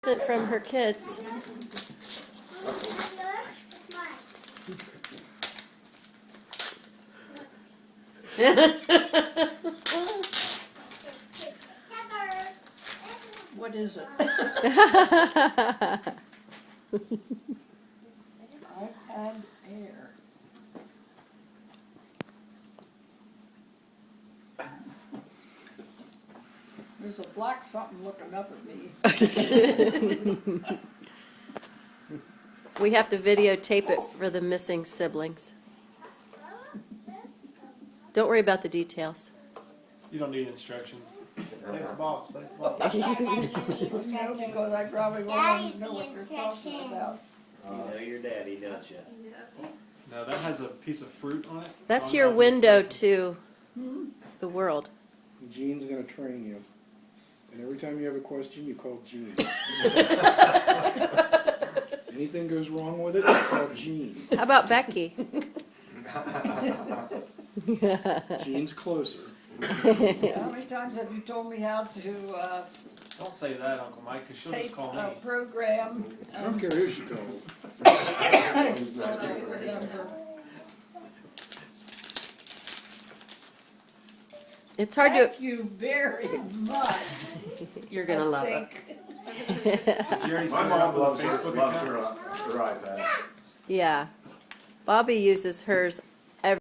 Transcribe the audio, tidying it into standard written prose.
distant from her kids. What is it? iPad Air. There's a black something looking up at me. We have to videotape it for the missing siblings. Don't worry about the details. You don't need instructions. Play the box, play the box. No, because I probably won't know what you're talking about. You know your daddy, don't you? No, that has a piece of fruit on it. That's On your that window instructions. to the world. Gene's going to train you. And every time you have a question, you call Gene. Anything goes wrong with it, you call Gene. How about Becky? Gene's closer. How many times have you told me how to Don't say that, Uncle Mike, because she'll just tape call me. a program? I don't care who she calls. I don't remember. It's hard to. Thank you very much. You're gonna I love it. think. You already My set her up mom with a loves Facebook her account? iPad. Yeah. Bobby uses hers